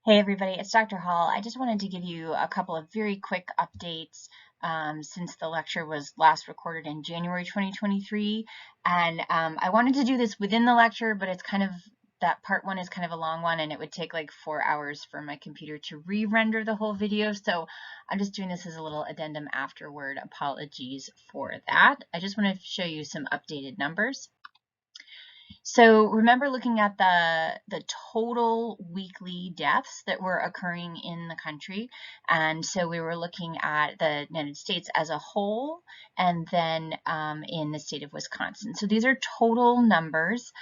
Hey everybody, it's Dr. Hall. I just wanted to give you a couple of very quick updates since the lecture was last recorded in January 2023. And I wanted to do this within the lecture, but it's kind of, that part one is kind of a long one and it would take like 4 hours for my computer to re-render the whole video. So I'm just doing this as a little addendum afterward. Apologies for that. I just want to show you some updated numbers. So remember looking at the total weekly deaths that were occurring in the country. And so we were looking at the United States as a whole and then in the state of Wisconsin. So these are total numbers.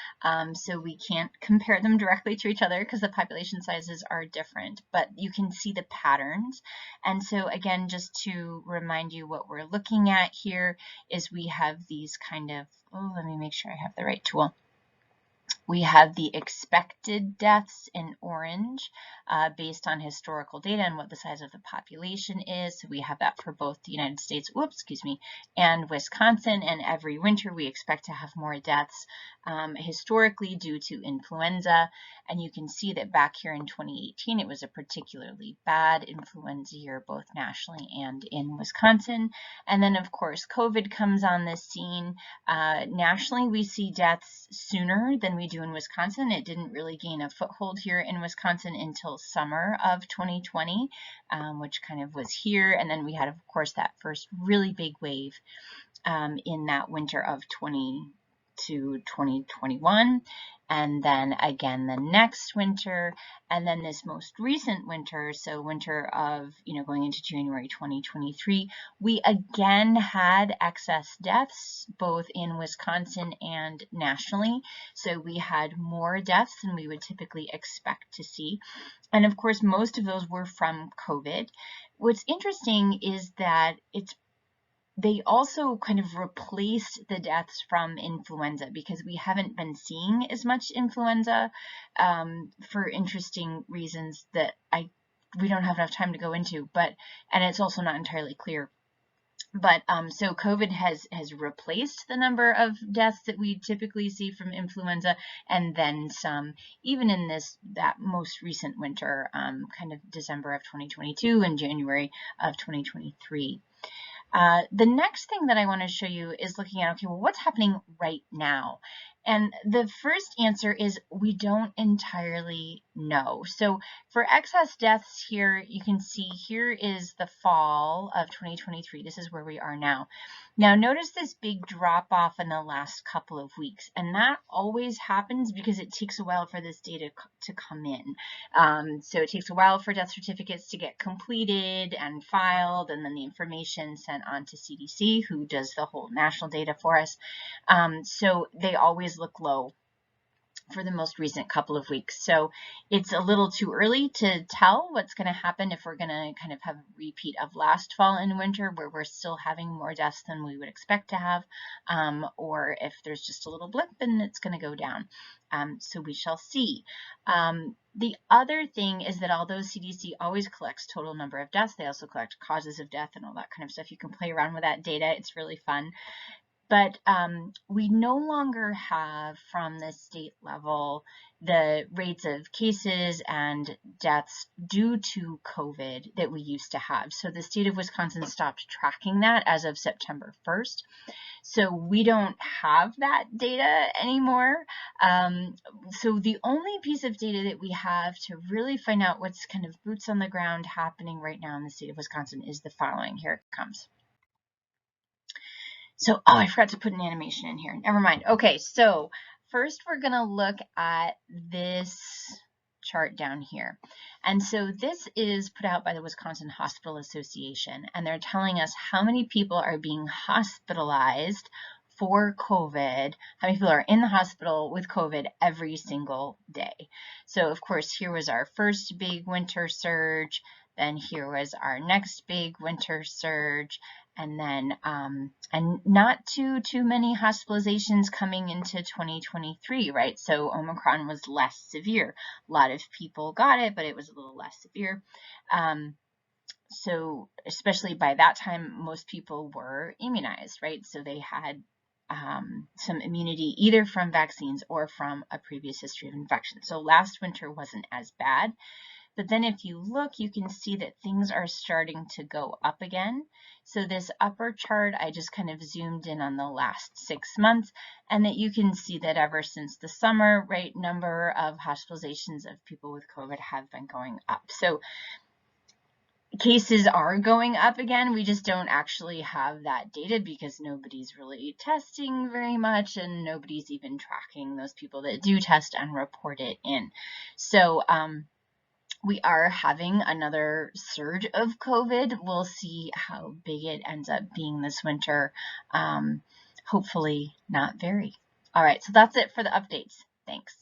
So we can't compare them directly to each other because the population sizes are different, but you can see the patterns. And so again, just to remind you what we're looking at here is we have these kind of, oh, let me make sure I have the right tool. We have the expected deaths in orange based on historical data and what the size of the population is. So we have that for both the United States, and Wisconsin. And every winter we expect to have more deaths historically due to influenza. And you can see that back here in 2018, it was a particularly bad influenza year, both nationally and in Wisconsin. And then, of course, COVID comes on the scene. Nationally, we see deaths sooner than we do in Wisconsin. It didn't really gain a foothold here in Wisconsin until summer of 2020, which kind of was here. And then we had, of course, that first really big wave in that winter of 2021. And then again the next winter, and then this most recent winter, so winter of, going into January 2023, we again had excess deaths both in Wisconsin and nationally. So we had more deaths than we would typically expect to see. And of course, most of those were from COVID. What's interesting is that they also kind of replaced the deaths from influenza because we haven't been seeing as much influenza for interesting reasons that we don't have enough time to go into, and it's also not entirely clear. But so COVID has replaced the number of deaths that we typically see from influenza, and then some, even in that most recent winter, kind of December of 2022 and January of 2023. The next thing that I want to show you is looking at, okay, well, what's happening right now? And the first answer is we don't entirely know. So for excess deaths here, you can see here is the fall of 2023. This is where we are now. Now notice this big drop off in the last couple of weeks, and that always happens because it takes a while for this data to come in. So it takes a while for death certificates to get completed and filed, and then the information sent on to CDC, who does the whole national data for us. So they always look low for the most recent couple of weeks. So it's a little too early to tell what's going to happen if we're going to kind of have a repeat of last fall and winter where we're still having more deaths than we would expect to have, or if there's just a little blip and it's going to go down. So we shall see. The other thing is that although CDC always collects total number of deaths, they also collect causes of death and all that kind of stuff. You can play around with that data. It's really fun. But we no longer have from the state level the rates of cases and deaths due to COVID that we used to have. So the state of Wisconsin stopped tracking that as of September 1st. So we don't have that data anymore. So the only piece of data that we have to really find out what's kind of boots on the ground happening right now in the state of Wisconsin is the following. Here it comes. So, oh, I forgot to put an animation in here. Never mind. Okay, so first we're going to look at this chart down here. And so this is put out by the Wisconsin Hospital Association, and they're telling us how many people are being hospitalized for COVID, how many people are in the hospital with COVID every single day. So, of course, here was our first big winter surge. Then here was our next big winter surge. And then, and not too many hospitalizations coming into 2023, right? So Omicron was less severe. A lot of people got it, but it was a little less severe. So especially by that time, most people were immunized, right? So they had some immunity either from vaccines or from a previous history of infection. So last winter wasn't as bad. But then if you look, you can see that things are starting to go up again. So this upper chart, I just kind of zoomed in on the last 6 months, and that you can see that ever since the summer, right, number of hospitalizations of people with COVID have been going up. So cases are going up again. We just don't actually have that data because nobody's really testing very much, and nobody's even tracking those people that do test and report it in. So we are having another surge of COVID. We'll see how big it ends up being this winter. Hopefully not very. All right, so that's it for the updates. Thanks.